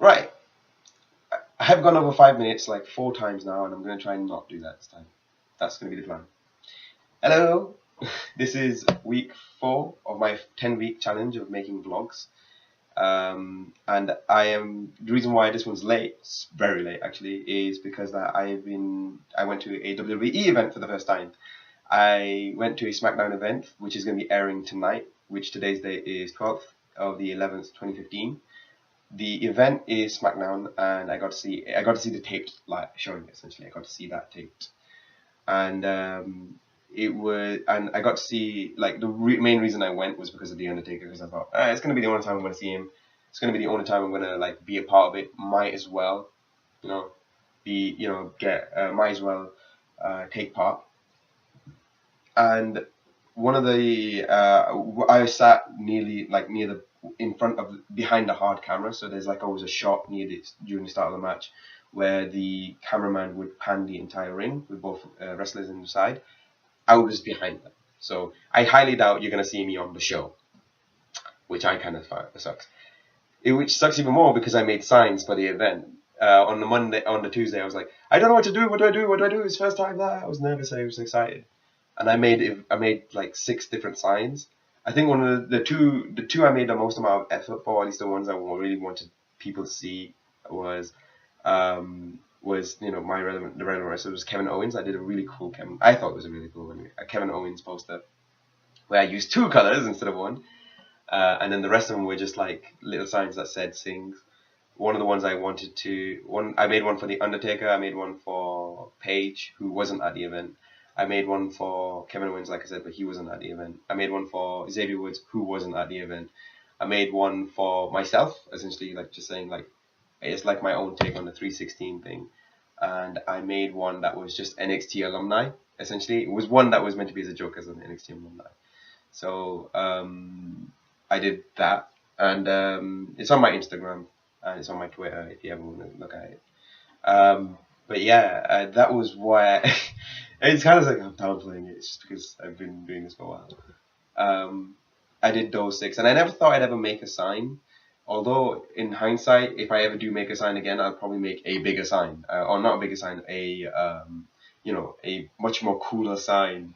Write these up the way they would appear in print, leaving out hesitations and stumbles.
Right. I have gone over 5 minutes like 4 times now, and I'm going to try and not do that this time. That's going to be the plan. Hello! This is week 4 of my 10-week challenge of making vlogs. And the reason why this one's late, it's very late actually, is because I went to a WWE event for the first time. I went to a Smackdown event, which is going to be airing tonight, which today's date is 12th of the 11th, 2015. The event is Smackdown, and I got to see the taped live showing. Essentially, I got to see that taped, and I got to see, like, the main reason I went was because of the Undertaker, because I thought it's gonna be the only time I'm gonna see him. It's gonna be the only time I'm gonna like be a part of it. Might as well, take part. And one of the I sat behind the hard camera, so there's like always a shot during the start of the match where the cameraman would pan the entire ring with both wrestlers in the side. I was behind them, so I highly doubt you're gonna see me on the show, which I kind of find sucks. Which sucks even more because I made signs for the event. On the Tuesday, I was like, I don't know what to do. What do I do? What do I do? It's first time that. I was nervous. I was excited, and I made like 6 different signs. I think one of the two I made the most amount of effort for, at least the ones I really wanted people to see, was the relevant wrestler was Kevin Owens. I did a really cool I thought it was a really cool one, a Kevin Owens poster where I used 2 colors instead of 1. And then the rest of them were just like little signs that said "Sings." One of the ones I made one for the Undertaker. I made one for Paige, who wasn't at the event. I made one for Kevin Owens, like I said, but he wasn't at the event. I made one for Xavier Woods, who wasn't at the event. I made one for myself, essentially, like just saying like it's like my own take on the 316 thing. And I made one that was just NXT alumni. Essentially, it was one that was meant to be as a joke as an NXT alumni. So I did that, and it's on my Instagram and it's on my Twitter if you ever want to look at it. But yeah, that was why it's kind of like I'm downplaying it. It's just because I've been doing this for a while. I did those 6, and I never thought I'd ever make a sign. Although in hindsight, if I ever do make a sign again, I'll probably make a bigger sign, or not a bigger sign, a much more cooler sign.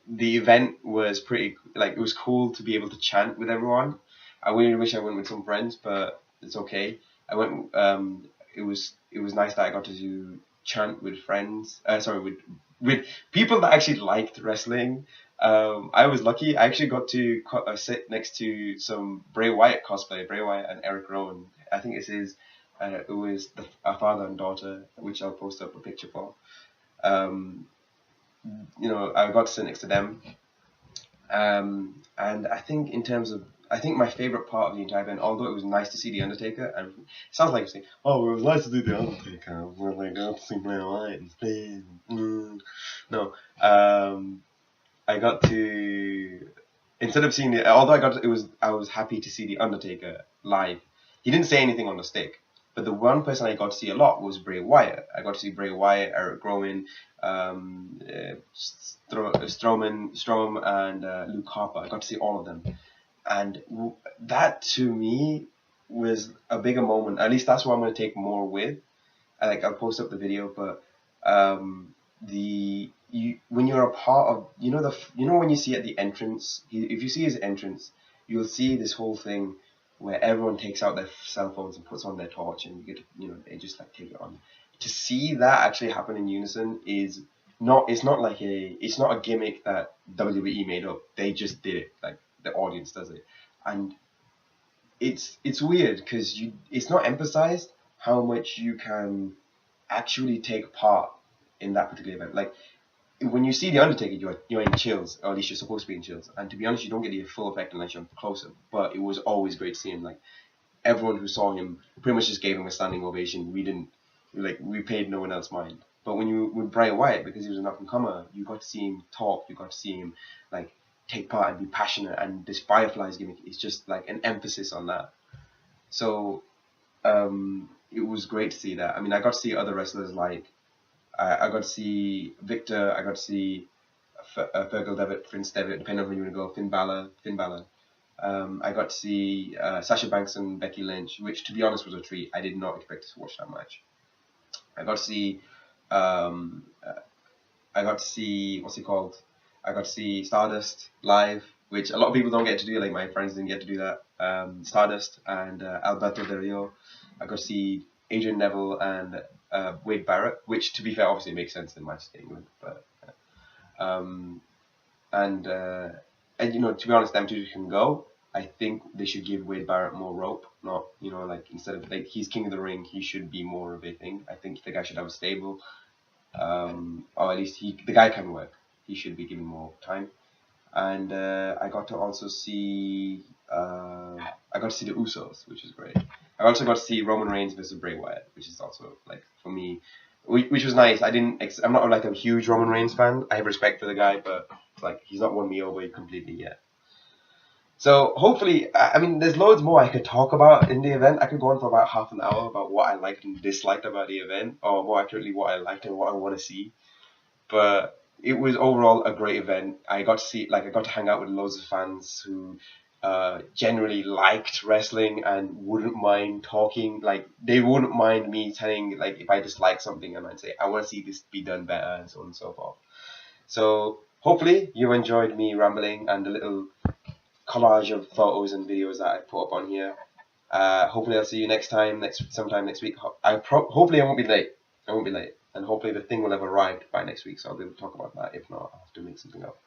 The event was pretty, like, it was cool to be able to chant with everyone. I really wish I went with some friends, but it's okay. I went. It was nice that I got to chant with friends. With people that actually liked wrestling. I was lucky. I actually got to sit next to some Bray Wyatt cosplay. Bray Wyatt and Eric Rowan. I think it was a father and daughter, which I'll post up a picture for. I got to sit next to them. And I think my favorite part of the entire event, although it was nice to see the Undertaker, and it sounds like you're saying, oh, it was nice to see the Undertaker, we're like, got to see Bray Wyatt instead. No, I got to, instead of seeing I was happy to see the Undertaker live. He didn't say anything on the stick, but the one person I got to see a lot was Bray Wyatt. I got to see Bray Wyatt, Eric Rowan, Strowman, and Luke Harper. I got to see all of them. And that, to me, was a bigger moment. At least that's what I'm going to take more with. I'll post up the video, but when you're a part of, when you see at the entrance, if you see his entrance, you'll see this whole thing where everyone takes out their cell phones and puts on their torch, and you get to, they just like take it on. To see that actually happen in unison it's not a gimmick that WWE made up. They just did it. Like, the audience does it, and it's weird because it's not emphasized how much you can actually take part in that particular event. Like, when you see the Undertaker, you're in chills, or at least you're supposed to be in chills. And to be honest, you don't get the full effect unless you're closer. But it was always great to see him. Like, everyone who saw him pretty much just gave him a standing ovation. We paid no one else mind. But with Bray Wyatt, because he was an up and comer, you got to see him talk. You got to see him like take part and be passionate. And this Fireflies gimmick is just like an emphasis on that. So it was great to see that. I mean, I got to see other wrestlers like. I got to see Victor, I got to see Fergal Devitt, Prince Devitt, depending on where you want to go, Finn Balor. I got to see Sasha Banks and Becky Lynch, which to be honest was a treat. I did not expect to watch that match. I got to see what's it called? I got to see Stardust live, which a lot of people don't get to do. Like my friends didn't get to do that. Stardust and Alberto Del Rio. I got to see Adrian Neville and Wade Barrett, which to be fair, obviously makes sense in Manchester, England. But and you know, to be honest, them two can go. I think they should give Wade Barrett more rope. Not, you know, like instead of like he's king of the ring, he should be more of a thing. I think the guy should have a stable. Or at least the guy can work. He should be given more time. And I got to also see the Usos, which is great. I also got to see Roman Reigns versus Bray Wyatt, which is also like for me, which was nice. I'm not like a huge Roman Reigns fan. I have respect for the guy, but like he's not won me over completely yet. So hopefully, I mean, there's loads more I could talk about in the event. I could go on for about half an hour about what I liked and disliked about the event, or more accurately, what I liked and what I want to see. But it was overall a great event. I got to hang out with loads of fans who generally liked wrestling and wouldn't mind talking. Like they wouldn't mind me telling, like if I dislike something, I might say I want to see this be done better and so on and so forth. So hopefully you enjoyed me rambling and the little collage of photos and videos that I put up on here. Hopefully I'll see you sometime next week. Hopefully I won't be late. And hopefully the thing will have arrived by next week, so I'll be able to talk about that. If not, I'll have to make something up.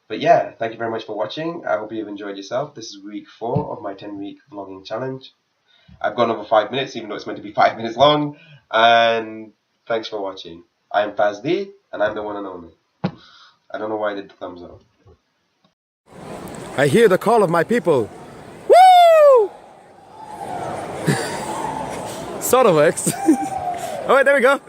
But yeah, thank you very much for watching. I hope you've enjoyed yourself. This is week 4 of my 10-week vlogging challenge. I've gone over 5 minutes, even though it's meant to be 5 minutes long. And thanks for watching. I am Faz D, and I'm the one and only. I don't know why I did the thumbs up. I hear the call of my people. Woo! Sort of works. Oh, wait, there we go.